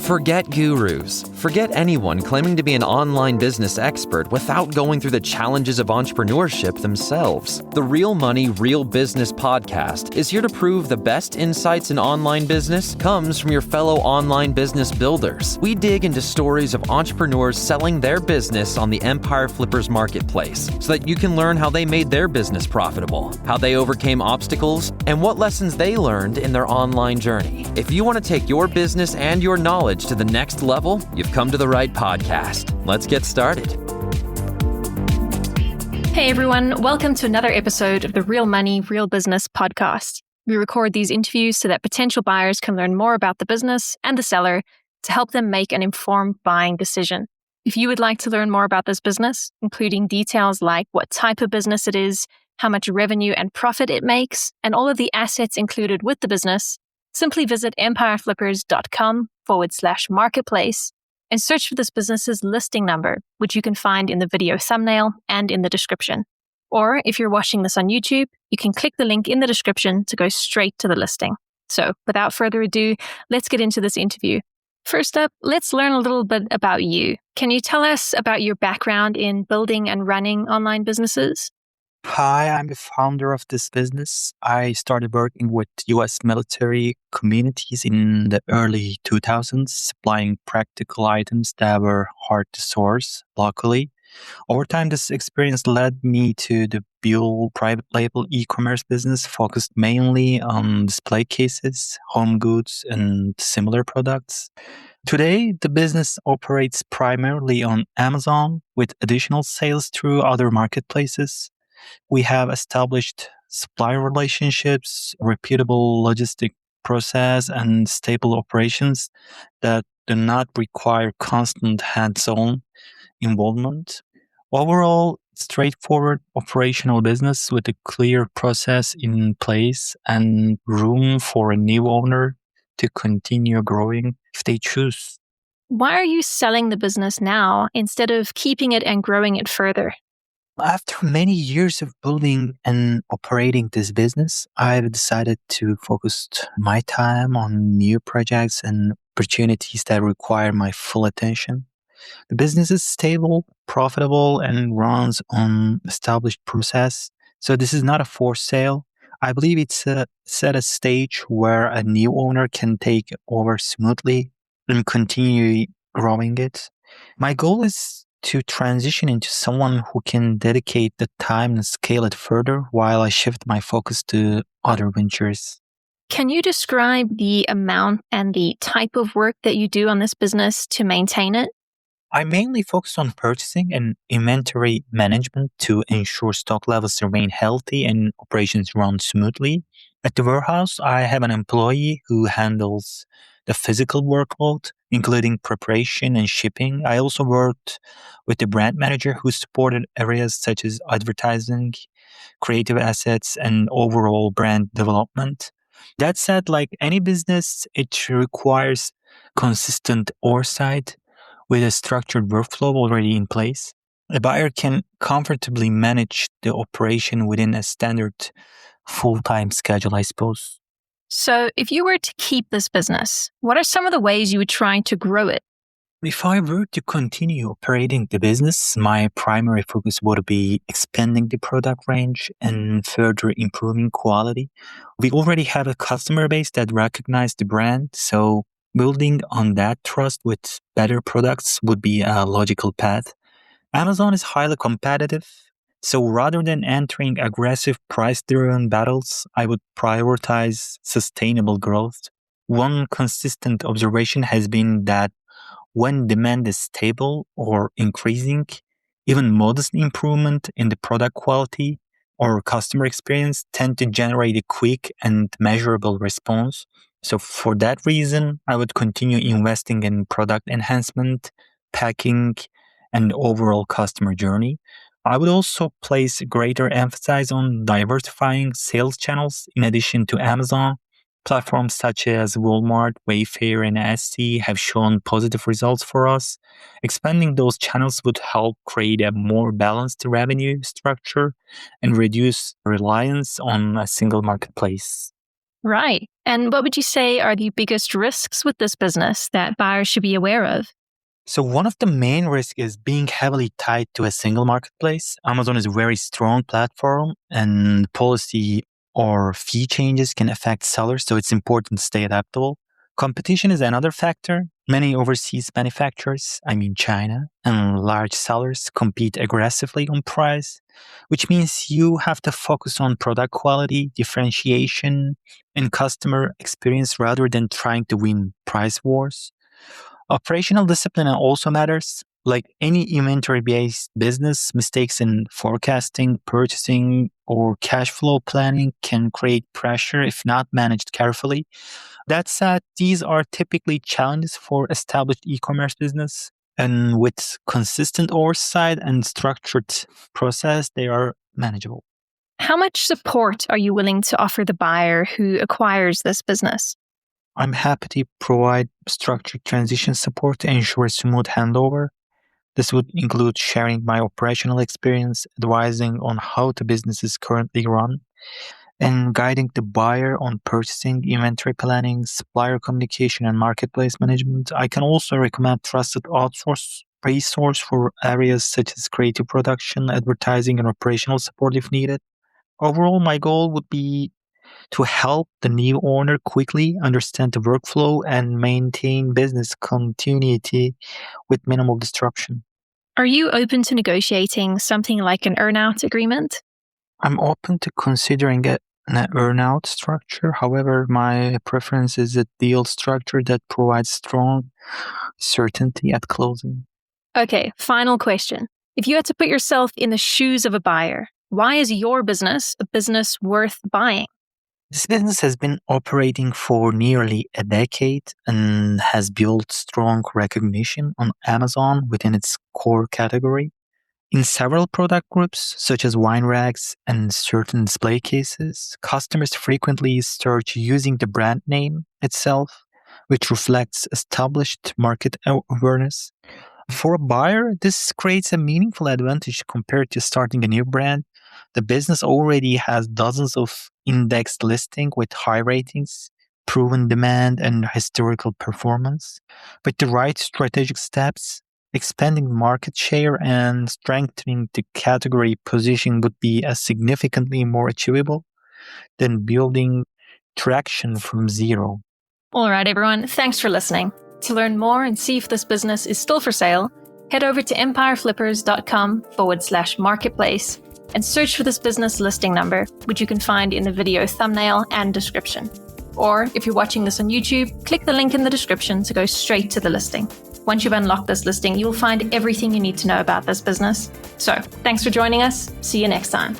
Forget gurus. Forget anyone claiming to be an online business expert without going through the challenges of entrepreneurship themselves. The Real Money, Real Business podcast is here to prove the best insights in online business comes from your fellow online business builders. We dig into stories of entrepreneurs selling their business on the Empire Flippers marketplace so that you can learn how they made their business profitable, how they overcame obstacles, and what lessons they learned in their online journey. If you want to take your business and your knowledge to the next level, you've come to the right podcast. Let's get started. Hey everyone, welcome to another episode of the Real Money, Real Business podcast. We record these interviews so that potential buyers can learn more about the business and the seller to help them make an informed buying decision. If you would like to learn more about this business, including details like what type of business it is, how much revenue and profit it makes, and all of the assets included with the business, simply visit empireflippers.com/marketplace and search for this business's listing number, which you can find in the video thumbnail and in the description. Or if you're watching this on YouTube, you can click the link in the description to go straight to the listing. So without further ado, let's get into this interview. First up, let's learn a little bit about you. Can you tell us about your background in building and running online businesses? Hi, I'm the founder of this business. I started working with US military communities in the early 2000s, supplying practical items that were hard to source locally. Over time, this experience led me to the Buell private label e-commerce business focused mainly on display cases, home goods, and similar products. Today, the business operates primarily on Amazon with additional sales through other marketplaces. We have established supplier relationships, reputable logistic process, and stable operations that do not require constant hands-on involvement. Overall, straightforward operational business with a clear process in place and room for a new owner to continue growing if they choose. Why are you selling the business now instead of keeping it and growing it further? After many years of building and operating this business, I've decided to focus my time on new projects and opportunities that require my full attention. The business is stable, profitable, and runs on established process. So this is not a forced sale. I believe it's set a stage where a new owner can take over smoothly and continue growing it. My goal is to transition into someone who can dedicate the time and scale it further while I shift my focus to other ventures. Can you describe the amount and the type of work that you do on this business to maintain it? I mainly focus on purchasing and inventory management to ensure stock levels remain healthy and operations run smoothly. At the warehouse, I have an employee who handles the physical workload, including preparation and shipping. I also worked with the brand manager who supported areas such as advertising, creative assets, and overall brand development. That said, like any business, it requires consistent oversight with a structured workflow already in place. A buyer can comfortably manage the operation within a standard full-time schedule, I suppose. So if you were to keep this business, what are some of the ways you would try to grow it? If I were to continue operating the business, my primary focus would be expanding the product range and further improving quality. We already have a customer base that recognizes the brand, so building on that trust with better products would be a logical path. Amazon is highly competitive, so rather than entering aggressive price-driven battles, I would prioritize sustainable growth. One consistent observation has been that when demand is stable or increasing, even modest improvement in the product quality or customer experience tend to generate a quick and measurable response. So for that reason, I would continue investing in product enhancement, packing, and overall customer journey. I would also place greater emphasis on diversifying sales channels in addition to Amazon. Platforms such as Walmart, Wayfair, and Etsy have shown positive results for us. Expanding those channels would help create a more balanced revenue structure and reduce reliance on a single marketplace. Right. And what would you say are the biggest risks with this business that buyers should be aware of? So one of the main risks is being heavily tied to a single marketplace. Amazon is a very strong platform and policy or fee changes can affect sellers, so it's important to stay adaptable. Competition is another factor. Many overseas manufacturers, China, and large sellers compete aggressively on price, which means you have to focus on product quality, differentiation, and customer experience rather than trying to win price wars. Operational discipline also matters. Like any inventory based business, mistakes in forecasting, purchasing, or cash flow planning can create pressure if not managed carefully. That said, these are typically challenges for established e commerce business. And with consistent oversight and structured process, they are manageable. How much support are you willing to offer the buyer who acquires this business? I'm happy to provide structured transition support to ensure smooth handover. This would include sharing my operational experience, advising on how the business is currently run, and guiding the buyer on purchasing, inventory planning, supplier communication, and marketplace management. I can also recommend trusted outsource resource for areas such as creative production, advertising, and operational support if needed. Overall, my goal would be to help the new owner quickly understand the workflow and maintain business continuity with minimal disruption. Are you open to negotiating something like an earn-out agreement? I'm open to considering an earn-out structure. However, my preference is a deal structure that provides strong certainty at closing. Okay, final question. If you had to put yourself in the shoes of a buyer, why is your business a business worth buying? This business has been operating for nearly a decade and has built strong recognition on Amazon within its core category. In several product groups, such as wine racks and certain display cases, customers frequently search using the brand name itself, which reflects established market awareness. For a buyer, this creates a meaningful advantage compared to starting a new brand. The business already has dozens of indexed listings with high ratings, proven demand, and historical performance. With the right strategic steps, expanding market share and strengthening the category position would be significantly more achievable than building traction from zero. All right, everyone, thanks for listening. To learn more and see if this business is still for sale, head over to empireflippers.com/marketplace and search for this business listing number, which you can find in the video thumbnail and description. Or if you're watching this on YouTube, click the link in the description to go straight to the listing. Once you've unlocked this listing, you'll find everything you need to know about this business. So, thanks for joining us. See you next time.